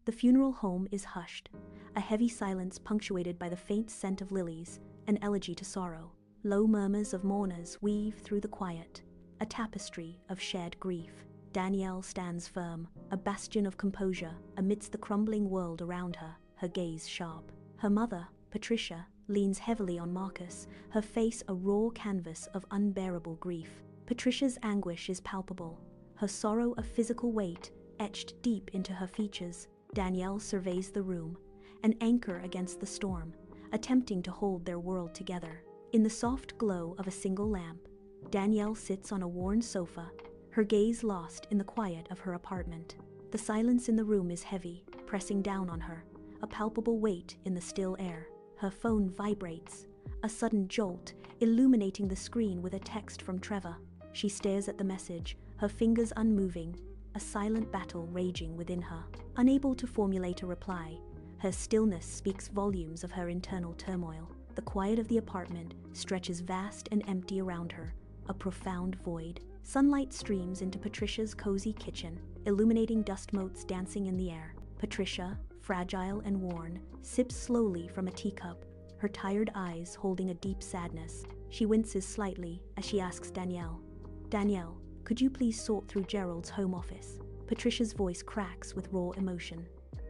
The funeral home is hushed, a heavy silence punctuated by the faint scent of lilies, an elegy to sorrow. Low murmurs of mourners weave through the quiet, a tapestry of shared grief. Danielle stands firm, a bastion of composure, amidst the crumbling world around her, her gaze sharp. Her mother, Patricia, leans heavily on Marcus, her face a raw canvas of unbearable grief. Patricia's anguish is palpable, her sorrow a physical weight etched deep into her features. Danielle surveys the room, an anchor against the storm, attempting to hold their world together. In the soft glow of a single lamp, Danielle sits on a worn sofa, her gaze lost in the quiet of her apartment. The silence in the room is heavy, pressing down on her, a palpable weight in the still air. Her phone vibrates, a sudden jolt, illuminating the screen with a text from Trevor. She stares at the message, her fingers unmoving, a silent battle raging within her. Unable to formulate a reply, her stillness speaks volumes of her internal turmoil. The quiet of the apartment stretches vast and empty around her, a profound void. Sunlight streams into Patricia's cozy kitchen, illuminating dust motes dancing in the air. Patricia, fragile and worn, sips slowly from a teacup, her tired eyes holding a deep sadness. She winces slightly as she asks Danielle, "Danielle, could you please sort through Gerald's home office?" Patricia's voice cracks with raw emotion.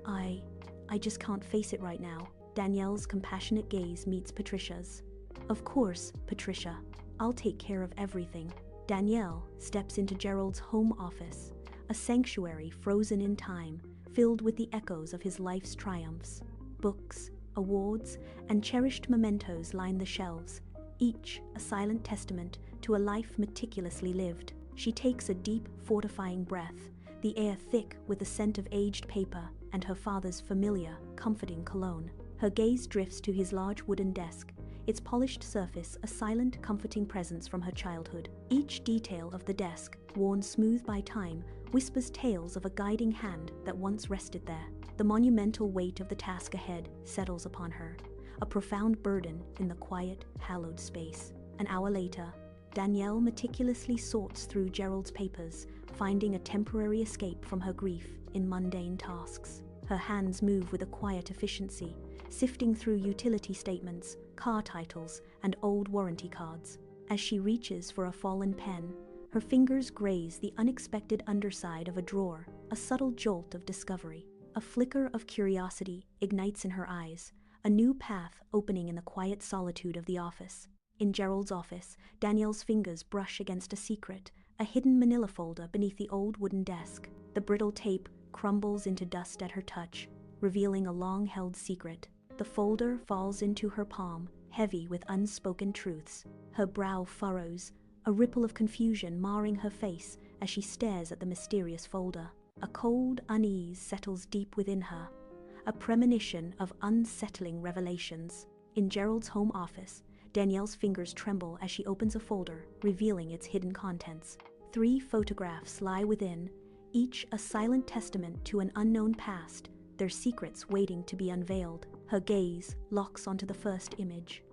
I just can't face it right now." Danielle's compassionate gaze meets Patricia's. "Of course, Patricia. I'll take care of everything." Danielle steps into Gerald's home office, a sanctuary frozen in time, filled with the echoes of his life's triumphs. Books, awards, and cherished mementos line the shelves, each a silent testament to a life meticulously lived. She takes a deep, fortifying breath, the air thick with the scent of aged paper and her father's familiar, comforting cologne. Her gaze drifts to his large wooden desk, its polished surface a silent, comforting presence from her childhood. Each detail of the desk, worn smooth by time, whispers tales of a guiding hand that once rested there. The monumental weight of the task ahead settles upon her, a profound burden in the quiet, hallowed space. An hour later, Danielle meticulously sorts through Gerald's papers, finding a temporary escape from her grief in mundane tasks. Her hands move with a quiet efficiency, sifting through utility statements, car titles, and old warranty cards. As she reaches for a fallen pen, her fingers graze the unexpected underside of a drawer, a subtle jolt of discovery. A flicker of curiosity ignites in her eyes, a new path opening in the quiet solitude of the office. In Gerald's office, Danielle's fingers brush against a secret, a hidden manila folder beneath the old wooden desk. The brittle tape crumbles into dust at her touch, revealing a long-held secret. The folder falls into her palm, heavy with unspoken truths. Her brow furrows, a ripple of confusion marring her face as she stares at the mysterious folder. A cold unease settles deep within her, a premonition of unsettling revelations. In Gerald's home office, Danielle's fingers tremble as she opens a folder, revealing its hidden contents. 3 photographs lie within, each a silent testament to an unknown past, their secrets waiting to be unveiled. Her gaze locks onto the first image.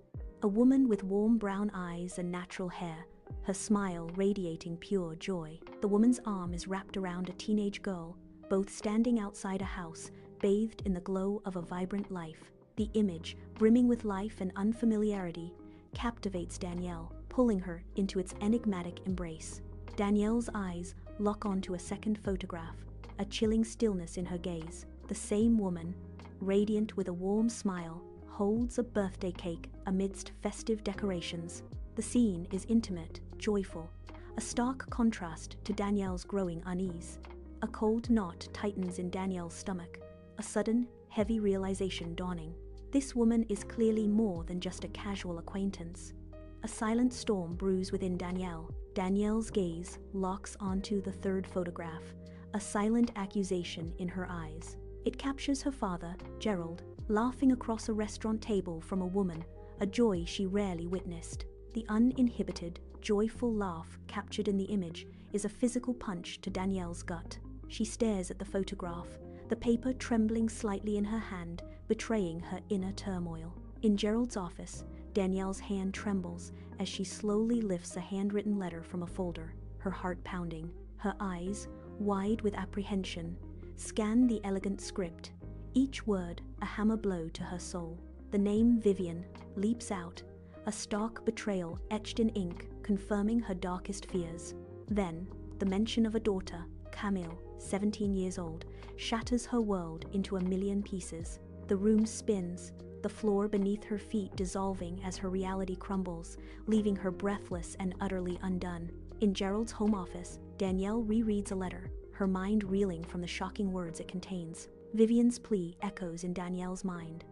A woman with warm brown eyes and natural hair, her smile radiating pure joy. The woman's arm is wrapped around a teenage girl, both standing outside a house, bathed in the glow of a vibrant life. The image, brimming with life and unfamiliarity, captivates Danielle, pulling her into its enigmatic embrace. Danielle's eyes lock onto a second photograph, a chilling stillness in her gaze. The same woman, radiant with a warm smile, holds a birthday cake amidst festive decorations. The scene is intimate, joyful, a stark contrast to Danielle's growing unease. A cold knot tightens in Danielle's stomach, a sudden, heavy realization dawning. This woman is clearly more than just a casual acquaintance. A silent storm brews within Danielle. Danielle's gaze locks onto the third photograph, a silent accusation in her eyes. It captures her father, Gerald, laughing across a restaurant table from a woman, a joy she rarely witnessed. The uninhibited, joyful laugh captured in the image is a physical punch to Danielle's gut. She stares at the photograph, the paper trembling slightly in her hand, betraying her inner turmoil. In Gerald's office, Danielle's hand trembles as she slowly lifts a handwritten letter from a folder, her heart pounding. Her eyes, wide with apprehension, scan the elegant script, each word a hammer blow to her soul. The name Vivian leaps out, a stark betrayal etched in ink, confirming her darkest fears. Then, the mention of a daughter, Camille, 17 years old, shatters her world into a million pieces. The room spins, the floor beneath her feet dissolving as her reality crumbles, leaving her breathless and utterly undone. In Gerald's home office, Danielle rereads a letter, her mind reeling from the shocking words it contains. Vivian's plea echoes in Danielle's mind.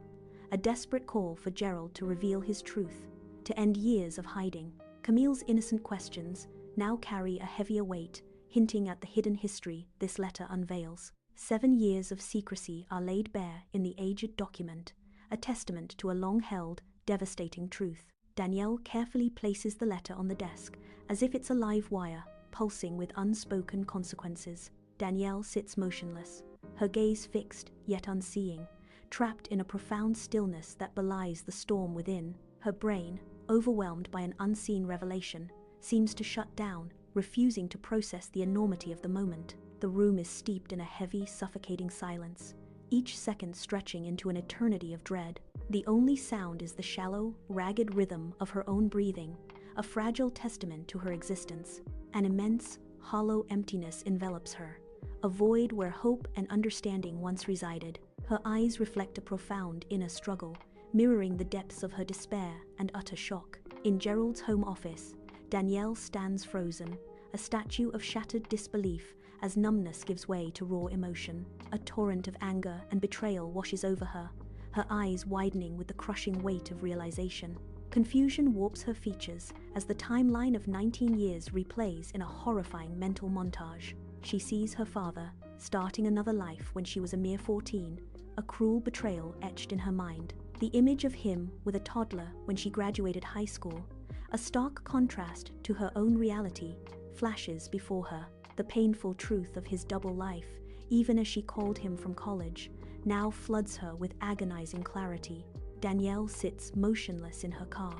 A desperate call for Gerald to reveal his truth, to end years of hiding. Camille's innocent questions now carry a heavier weight, hinting at the hidden history this letter unveils. 7 years of secrecy are laid bare in the aged document, a testament to a long-held, devastating truth. Danielle carefully places the letter on the desk, as if it's a live wire, pulsing with unspoken consequences. Danielle sits motionless, her gaze fixed yet unseeing, trapped in a profound stillness that belies the storm within. Her brain, overwhelmed by an unseen revelation, seems to shut down, refusing to process the enormity of the moment. The room is steeped in a heavy, suffocating silence, each second stretching into an eternity of dread. The only sound is the shallow, ragged rhythm of her own breathing, a fragile testament to her existence. An immense, hollow emptiness envelops her, a void where hope and understanding once resided. Her eyes reflect a profound inner struggle, mirroring the depths of her despair and utter shock. In Gerald's home office, Danielle stands frozen, a statue of shattered disbelief as numbness gives way to raw emotion. A torrent of anger and betrayal washes over her, her eyes widening with the crushing weight of realization. Confusion warps her features as the timeline of 19 years replays in a horrifying mental montage. She sees her father, starting another life when she was a mere 14, a cruel betrayal etched in her mind. The image of him with a toddler when she graduated high school, a stark contrast to her own reality, flashes before her. The painful truth of his double life, even as she called him from college, now floods her with agonizing clarity. Danielle sits motionless in her car,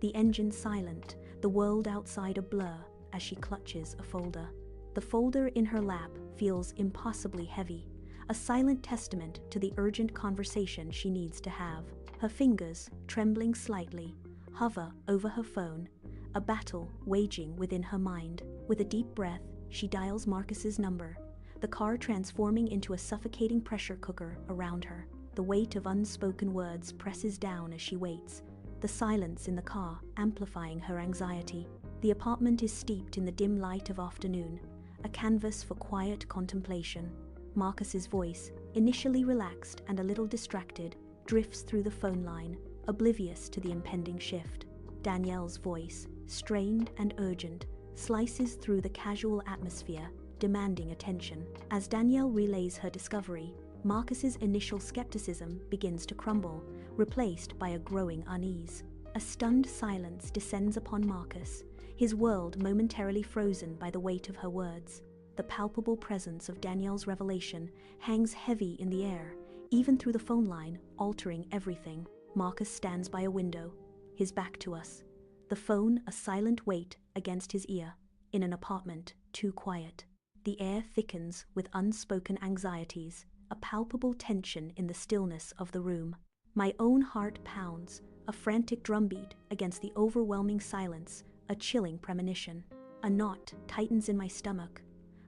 the engine silent, the world outside a blur as she clutches a folder. The folder in her lap feels impossibly heavy, a silent testament to the urgent conversation she needs to have. Her fingers, trembling slightly, hover over her phone, a battle waging within her mind. With a deep breath, she dials Marcus's number, the car transforming into a suffocating pressure cooker around her. The weight of unspoken words presses down as she waits, the silence in the car amplifying her anxiety. The apartment is steeped in the dim light of afternoon, a canvas for quiet contemplation. Marcus's voice, initially relaxed and a little distracted, drifts through the phone line, oblivious to the impending shift. Danielle's voice, strained and urgent, slices through the casual atmosphere, demanding attention. As Danielle relays her discovery, Marcus's initial skepticism begins to crumble, replaced by a growing unease. A stunned silence descends upon Marcus, his world momentarily frozen by the weight of her words. The palpable presence of Danielle's revelation hangs heavy in the air, even through the phone line, altering everything. Marcus stands by a window, his back to us, the phone a silent weight against his ear, in an apartment too quiet. The air thickens with unspoken anxieties, a palpable tension in the stillness of the room. My own heart pounds, a frantic drumbeat against the overwhelming silence, a chilling premonition. A knot tightens in my stomach,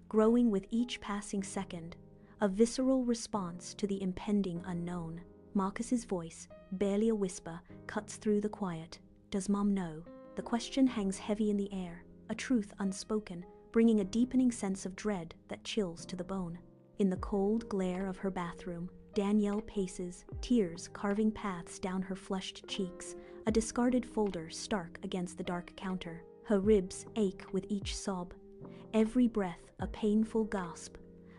growing with each passing second, a visceral response to the impending unknown. Marcus's voice, barely a whisper, cuts through the quiet. Does Mom know? The question hangs heavy in the air, a truth unspoken, bringing a deepening sense of dread that chills to the bone. In the cold glare of her bathroom, Danielle paces, tears carving paths down her flushed cheeks, a discarded folder stark against the dark counter. Her ribs ache with each sob, every breath a painful gasp,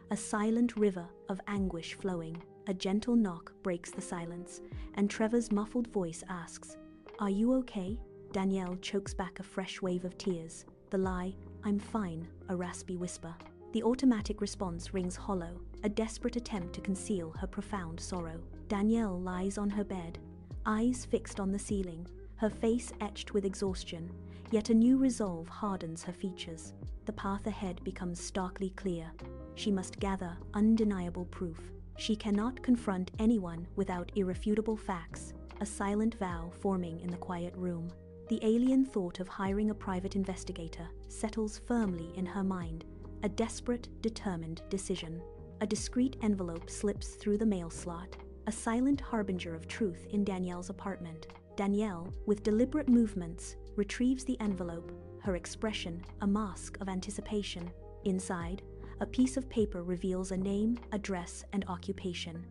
a silent river of anguish flowing. A gentle knock breaks the silence, and Trevor's muffled voice asks, "Are you okay?" Danielle chokes back a fresh wave of tears. The lie, "I'm fine," a raspy whisper. The automatic response rings hollow, a desperate attempt to conceal her profound sorrow. Danielle lies on her bed, eyes fixed on the ceiling, her face etched with exhaustion, yet a new resolve hardens her features. The path ahead becomes starkly clear. She must gather undeniable proof, She cannot confront anyone without irrefutable facts, a silent vow forming in the quiet room. The alien thought of hiring a private investigator settles firmly in her mind, a desperate, determined decision. A discreet envelope slips through the mail slot, a silent harbinger of truth in Danielle's apartment. Danielle, with deliberate movements, retrieves the envelope, her expression a mask of anticipation. Inside, a piece of paper reveals a name, address, and occupation.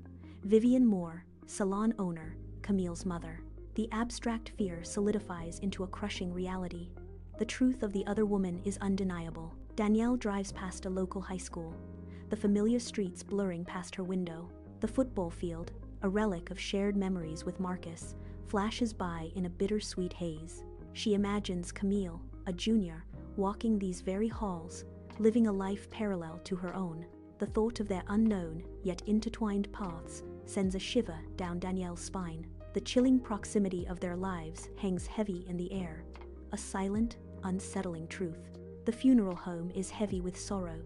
Vivian Moore, salon owner, Camille's mother. The abstract fear solidifies into a crushing reality. The truth of the other woman is undeniable. Danielle drives past a local high school, the familiar streets blurring past her window. The football field, a relic of shared memories with Marcus, flashes by in a bittersweet haze. She imagines Camille, a junior, walking these very halls, living a life parallel to her own. The thought of their unknown, yet intertwined paths sends a shiver down Danielle's spine. The chilling proximity of their lives hangs heavy in the air, a silent, unsettling truth. The funeral home is heavy with sorrow,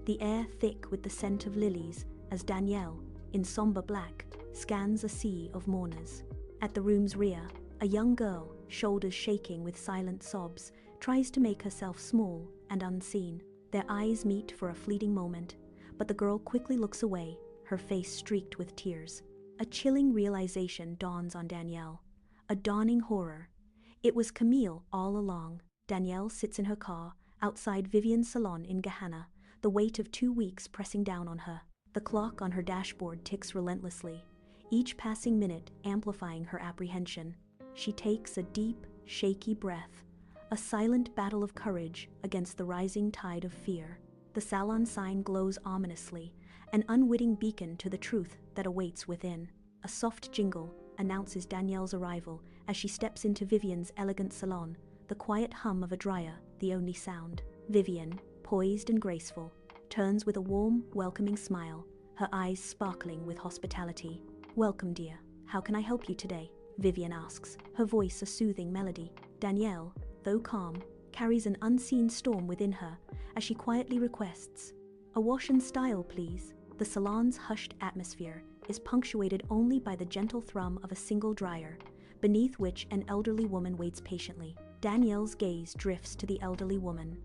the air thick with the scent of lilies as Danielle, in somber black, scans a sea of mourners. At the room's rear, a young girl, shoulders shaking with silent sobs, tries to make herself small and unseen. Their eyes meet for a fleeting moment, but the girl quickly looks away, her face streaked with tears. A chilling realization dawns on Danielle, a dawning horror. It was Camille all along. Danielle sits in her car, outside Vivian's salon in Gehenna, the weight of 2 weeks pressing down on her. The clock on her dashboard ticks relentlessly, each passing minute amplifying her apprehension. She takes a deep, shaky breath, a silent battle of courage against the rising tide of fear. The salon sign glows ominously, an unwitting beacon to the truth that awaits within. A soft jingle announces Danielle's arrival as she steps into Vivian's elegant salon, the quiet hum of a dryer the only sound. Vivian, poised and graceful, turns with a warm, welcoming smile, her eyes sparkling with hospitality. "Welcome, dear. How can I help you today?" Vivian asks, her voice a soothing melody. Danielle, though calm, carries an unseen storm within her as she quietly requests, "A wash and style, please." The salon's hushed atmosphere is punctuated only by the gentle thrum of a single dryer, beneath which an elderly woman waits patiently. Danielle's gaze drifts to the elderly woman,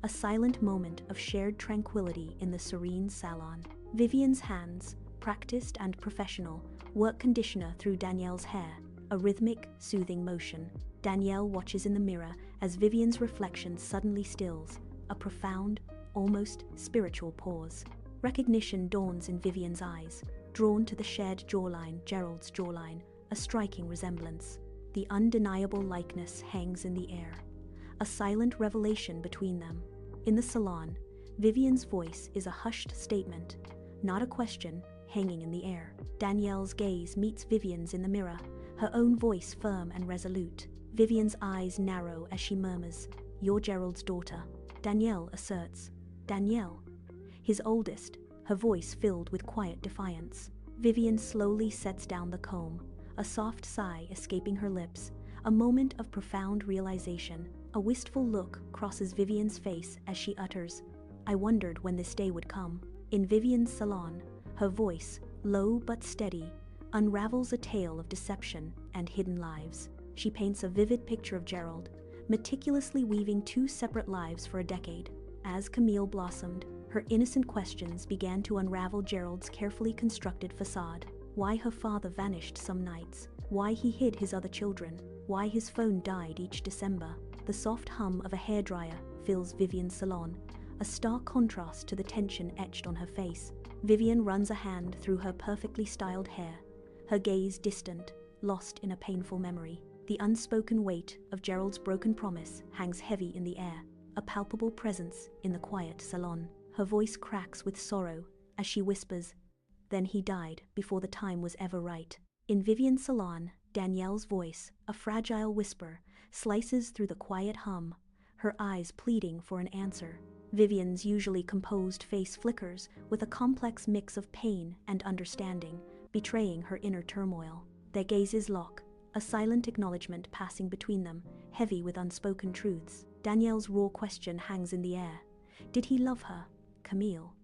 a silent moment of shared tranquility in the serene salon. Vivian's hands, practiced and professional, work conditioner through Danielle's hair, a rhythmic, soothing motion. Danielle watches in the mirror as Vivian's reflection suddenly stills, a profound, almost spiritual pause. Recognition dawns in Vivian's eyes, drawn to the shared jawline, Gerald's jawline, a striking resemblance. The undeniable likeness hangs in the air, a silent revelation between them. In the salon, Vivian's voice is a hushed statement, not a question, hanging in the air. Danielle's gaze meets Vivian's in the mirror, her own voice firm and resolute. Vivian's eyes narrow as she murmurs, "You're Gerald's daughter." Danielle asserts, "Danielle." His oldest, her voice filled with quiet defiance. Vivian slowly sets down the comb, a soft sigh escaping her lips, a moment of profound realization. A wistful look crosses Vivian's face as she utters, "I wondered when this day would come." In Vivian's salon, her voice, low but steady, unravels a tale of deception and hidden lives. She paints a vivid picture of Gerald, meticulously weaving 2 separate lives for a decade. As Camille blossomed, her innocent questions began to unravel Gerald's carefully constructed facade. Why her father vanished some nights, why he hid his other children, why his phone died each December. The soft hum of a hairdryer fills Vivian's salon, a stark contrast to the tension etched on her face. Vivian runs a hand through her perfectly styled hair, her gaze distant, lost in a painful memory. The unspoken weight of Gerald's broken promise hangs heavy in the air, a palpable presence in the quiet salon. Her voice cracks with sorrow as she whispers, "Then he died before the time was ever right." In Vivian's salon, Danielle's voice, a fragile whisper, slices through the quiet hum, her eyes pleading for an answer. Vivian's usually composed face flickers with a complex mix of pain and understanding, betraying her inner turmoil. Their gazes lock, a silent acknowledgement passing between them, heavy with unspoken truths. Danielle's raw question hangs in the air. Did he love her, Camille?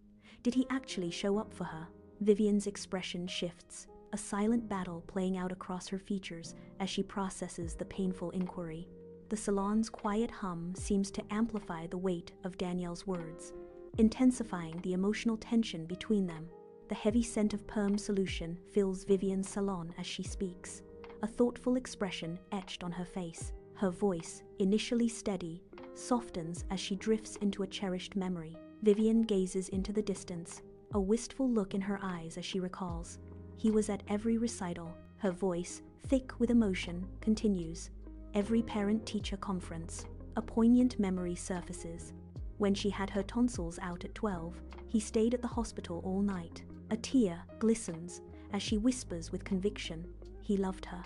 Did he actually show up for her? Vivian's expression shifts, a silent battle playing out across her features as she processes the painful inquiry. The salon's quiet hum seems to amplify the weight of Danielle's words, intensifying the emotional tension between them. The heavy scent of perm solution fills Vivian's salon as she speaks, a thoughtful expression etched on her face. Her voice, initially steady, softens as she drifts into a cherished memory. Vivian gazes into the distance, a wistful look in her eyes as she recalls. He was at every recital. Her voice, thick with emotion, continues. Every parent-teacher conference. A poignant memory surfaces. When she had her tonsils out at 12, he stayed at the hospital all night. A tear glistens as she whispers with conviction. He loved her.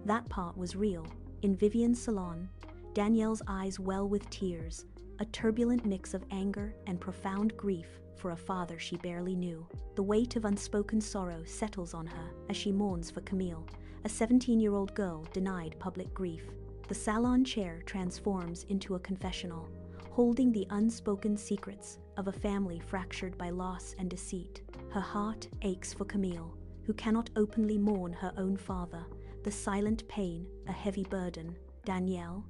That part was real. In Vivian's salon, Danielle's eyes well with tears, a turbulent mix of anger and profound grief for a father she barely knew. The weight of unspoken sorrow settles on her as she mourns for Camille, a 17-year-old girl denied public grief. The salon chair transforms into a confessional, holding the unspoken secrets of a family fractured by loss and deceit. Her heart aches for Camille, who cannot openly mourn her own father, the silent pain a heavy burden. Danielle,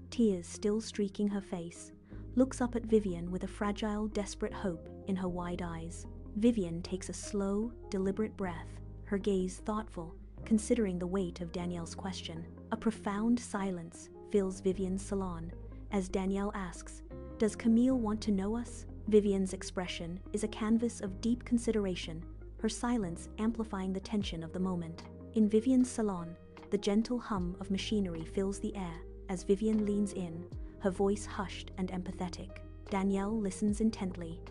tears still streaking her face, looks up at Vivian with a fragile, desperate hope in her wide eyes. Vivian takes a slow, deliberate breath, her gaze thoughtful, considering the weight of Danielle's question. A profound silence fills Vivian's salon as Danielle asks, "Does Camille want to know us?" Vivian's expression is a canvas of deep consideration, her silence amplifying the tension of the moment. In Vivian's salon, the gentle hum of machinery fills the air as Vivian leans in, her voice hushed and empathetic. Danielle listens intently,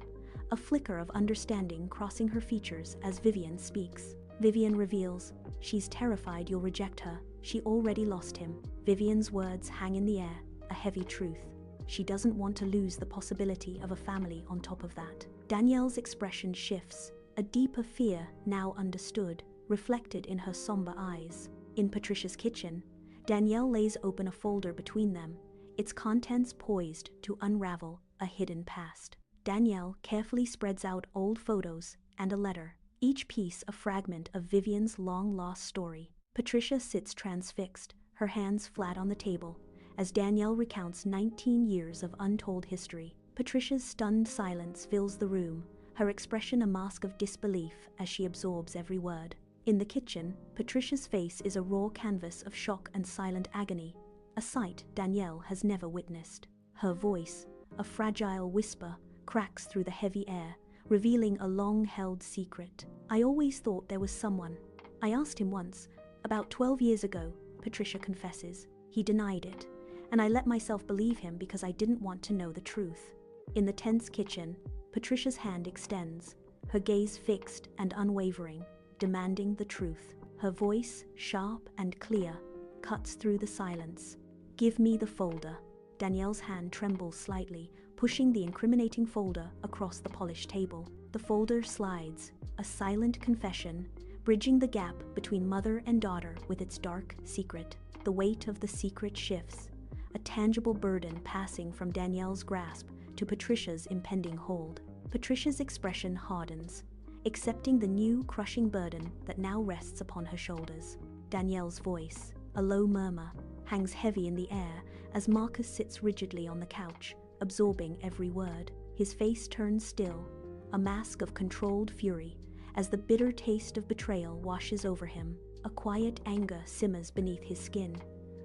a flicker of understanding crossing her features as Vivian speaks. Vivian reveals, "She's terrified you'll reject her. She already lost him." Vivian's words hang in the air, a heavy truth. She doesn't want to lose the possibility of a family on top of that. Danielle's expression shifts, a deeper fear now understood, reflected in her somber eyes. In Patricia's kitchen, Danielle lays open a folder between them, its contents poised to unravel a hidden past. Danielle carefully spreads out old photos and a letter, each piece a fragment of Vivian's long-lost story. Patricia sits transfixed, her hands flat on the table, as Danielle recounts 19 years of untold history. Patricia's stunned silence fills the room, her expression a mask of disbelief as she absorbs every word. In the kitchen, Patricia's face is a raw canvas of shock and silent agony, a sight Danielle has never witnessed. Her voice, a fragile whisper, cracks through the heavy air, revealing a long-held secret. "I always thought there was someone. I asked him once, about 12 years ago," Patricia confesses. "He denied it, and I let myself believe him because I didn't want to know the truth." In the tense kitchen, Patricia's hand extends, her gaze fixed and unwavering, demanding the truth. Her voice, sharp and clear, cuts through the silence. "Give me the folder." Danielle's hand trembles slightly, pushing the incriminating folder across the polished table. The folder slides, a silent confession, bridging the gap between mother and daughter with its dark secret. The weight of the secret shifts, a tangible burden passing from Danielle's grasp to Patricia's impending hold. Patricia's expression hardens, accepting the new crushing burden that now rests upon her shoulders. Danielle's voice, a low murmur, hangs heavy in the air as Marcus sits rigidly on the couch, absorbing every word. His face turns still, a mask of controlled fury, as the bitter taste of betrayal washes over him. A quiet anger simmers beneath his skin,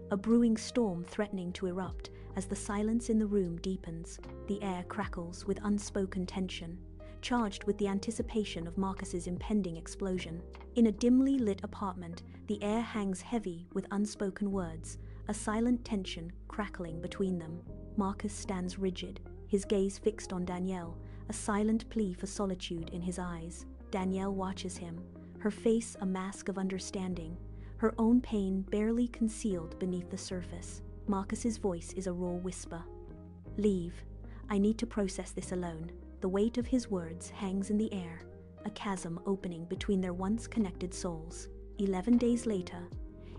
a brewing storm threatening to erupt as the silence in the room deepens. The air crackles with unspoken tension, charged with the anticipation of Marcus's impending explosion. In a dimly lit apartment, the air hangs heavy with unspoken words, a silent tension crackling between them. Marcus stands rigid, his gaze fixed on Danielle, a silent plea for solitude in his eyes. Danielle watches him, her face a mask of understanding, her own pain barely concealed beneath the surface. Marcus's voice is a raw whisper. "Leave. I need to process this alone." The weight of his words hangs in the air, a chasm opening between their once connected souls. 11 days later,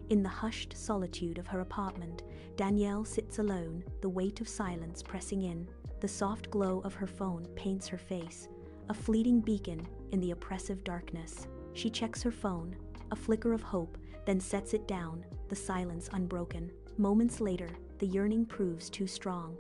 in the hushed solitude of her apartment, Danielle sits alone, the weight of silence pressing in. The soft glow of her phone paints her face, a fleeting beacon in the oppressive darkness. She checks her phone, a flicker of hope, then sets it down, the silence unbroken. Moments later, the yearning proves too strong.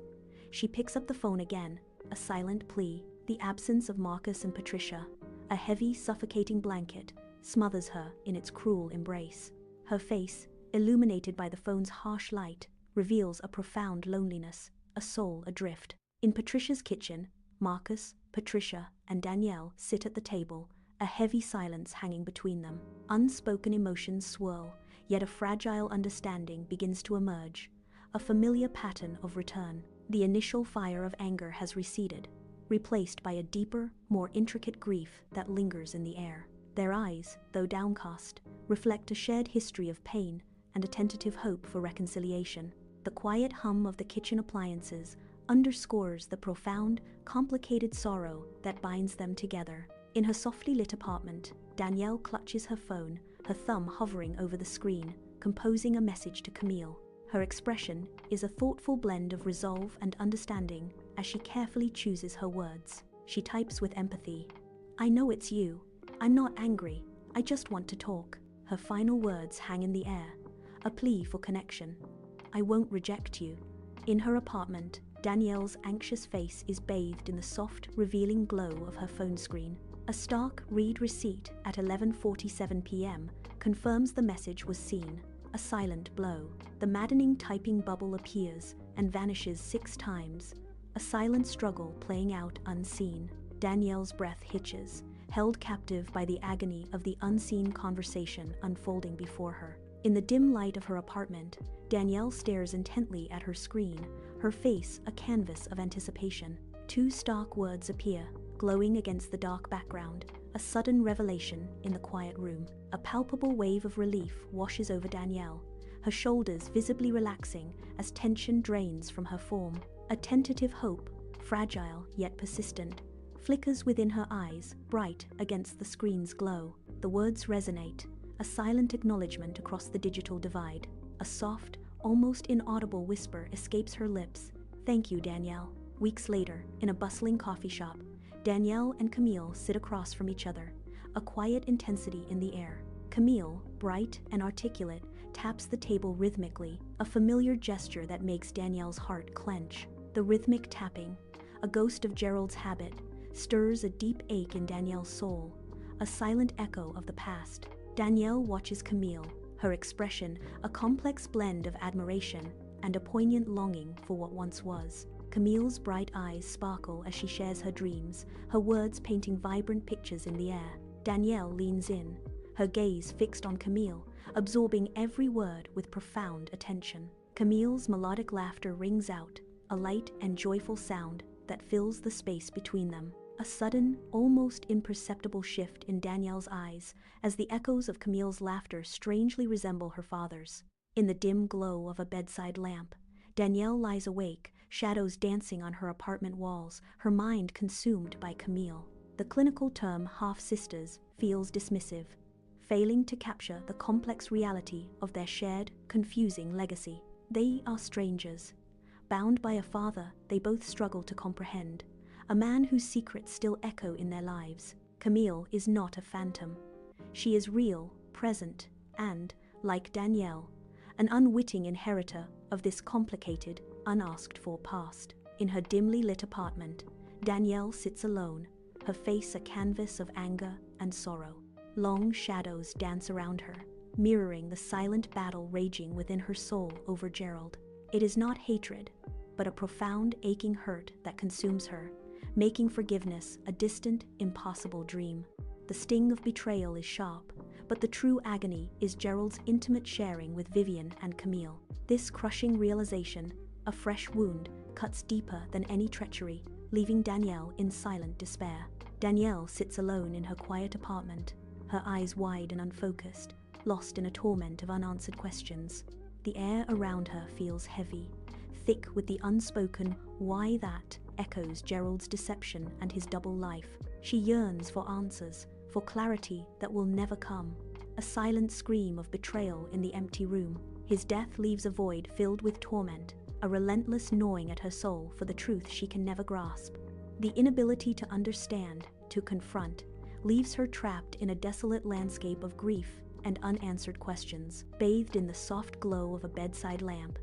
She picks up the phone again, a silent plea. The absence of Marcus and Patricia, a heavy, suffocating blanket, smothers her in its cruel embrace. Her face, illuminated by the phone's harsh light, reveals a profound loneliness, a soul adrift. In Patricia's kitchen, Marcus, Patricia, and Danielle sit at the table, a heavy silence hanging between them. Unspoken emotions swirl, yet a fragile understanding begins to emerge, a familiar pattern of return. The initial fire of anger has receded, replaced by a deeper, more intricate grief that lingers in the air. Their eyes, though downcast, reflect a shared history of pain and a tentative hope for reconciliation. The quiet hum of the kitchen appliances underscores the profound, complicated sorrow that binds them together. In her softly lit apartment, Danielle clutches her phone, her thumb hovering over the screen, composing a message to Camille. Her expression is a thoughtful blend of resolve and understanding as she carefully chooses her words. She types with empathy, "I know it's you. I'm not angry. I just want to talk." Her final words hang in the air, a plea for connection. "I won't reject you." In her apartment, Danielle's anxious face is bathed in the soft, revealing glow of her phone screen. A stark read receipt at 11:47 p.m. confirms the message was seen. A silent blow. The maddening typing bubble appears and vanishes 6 times, a silent struggle playing out unseen. Danielle's breath hitches, held captive by the agony of the unseen conversation unfolding before her. In the dim light of her apartment, Danielle stares intently at her screen, her face a canvas of anticipation. 2 stark words appear, glowing against the dark background, a sudden revelation in the quiet room. A palpable wave of relief washes over Danielle, her shoulders visibly relaxing as tension drains from her form. A tentative hope, fragile yet persistent, flickers within her eyes, bright against the screen's glow. The words resonate, a silent acknowledgement across the digital divide. A soft, almost inaudible whisper escapes her lips. "Thank you, Danielle." Weeks later, in a bustling coffee shop, Danielle and Camille sit across from each other, a quiet intensity in the air. Camille, bright and articulate, taps the table rhythmically, a familiar gesture that makes Danielle's heart clench. The rhythmic tapping, a ghost of Gerald's habit, stirs a deep ache in Danielle's soul, a silent echo of the past. Danielle watches Camille, her expression a complex blend of admiration and a poignant longing for what once was. Camille's bright eyes sparkle as she shares her dreams, her words painting vibrant pictures in the air. Danielle leans in, her gaze fixed on Camille, absorbing every word with profound attention. Camille's melodic laughter rings out, a light and joyful sound that fills the space between them. A sudden, almost imperceptible shift in Danielle's eyes as the echoes of Camille's laughter strangely resemble her father's. In the dim glow of a bedside lamp, Danielle lies awake, shadows dancing on her apartment walls, her mind consumed by Camille. The clinical term half-sisters feels dismissive, failing to capture the complex reality of their shared, confusing legacy. They are strangers, bound by a father they both struggle to comprehend, a man whose secrets still echo in their lives. Camille is not a phantom. She is real, present, and, like Danielle, an unwitting inheritor of this complicated, unasked-for past. In her dimly lit apartment, Danielle sits alone, her face a canvas of anger and sorrow. Long shadows dance around her, mirroring the silent battle raging within her soul over Gerald. It is not hatred, but a profound, aching hurt that consumes her, making forgiveness a distant, impossible dream. The sting of betrayal is sharp, but the true agony is Gerald's intimate sharing with Vivian and Camille. This crushing realization, a fresh wound, cuts deeper than any treachery, leaving Danielle in silent despair. Danielle sits alone in her quiet apartment, her eyes wide and unfocused, lost in a torment of unanswered questions. The air around her feels heavy, thick with the unspoken "why that" echoes Gerald's deception and his double life. She yearns for answers, for clarity that will never come. A silent scream of betrayal in the empty room. His death leaves a void filled with torment, a relentless gnawing at her soul for the truth she can never grasp. The inability to understand, to confront, leaves her trapped in a desolate landscape of grief and unanswered questions. Bathed in the soft glow of a bedside lamp,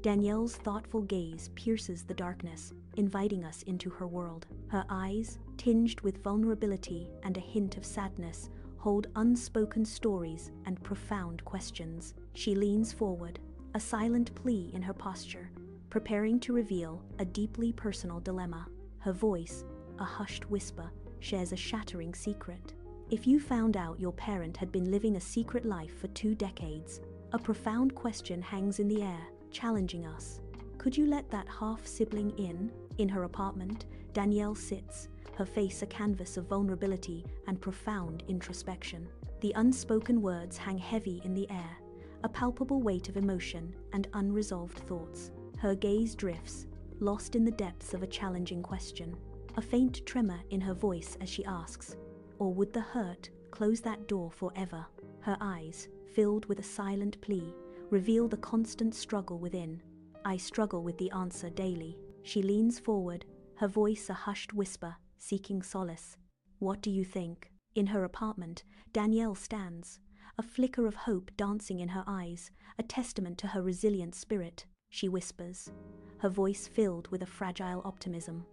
Danielle's thoughtful gaze pierces the darkness, inviting us into her world. Her eyes, tinged with vulnerability and a hint of sadness, hold unspoken stories and profound questions. She leans forward, a silent plea in her posture, preparing to reveal a deeply personal dilemma. Her voice, a hushed whisper, shares a shattering secret. If you found out your parent had been living a secret life for 2 decades, a profound question hangs in the air, challenging us. Could you let that half-sibling in? In her apartment, Danielle sits, her face a canvas of vulnerability and profound introspection. The unspoken words hang heavy in the air, a palpable weight of emotion and unresolved thoughts. Her gaze drifts, lost in the depths of a challenging question, a faint tremor in her voice as she asks, or would the hurt close that door forever? Her eyes, filled with a silent plea, reveal the constant struggle within. I struggle with the answer daily. She leans forward, her voice a hushed whisper, seeking solace. What do you think? In her apartment, Danielle stands, a flicker of hope dancing in her eyes, a testament to her resilient spirit. She whispers, her voice filled with a fragile optimism.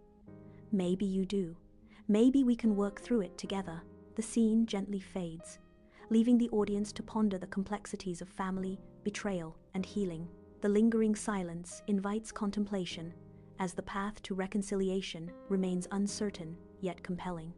Maybe you do. Maybe we can work through it together. The scene gently fades, leaving the audience to ponder the complexities of family, betrayal, and healing. The lingering silence invites contemplation, as the path to reconciliation remains uncertain yet compelling.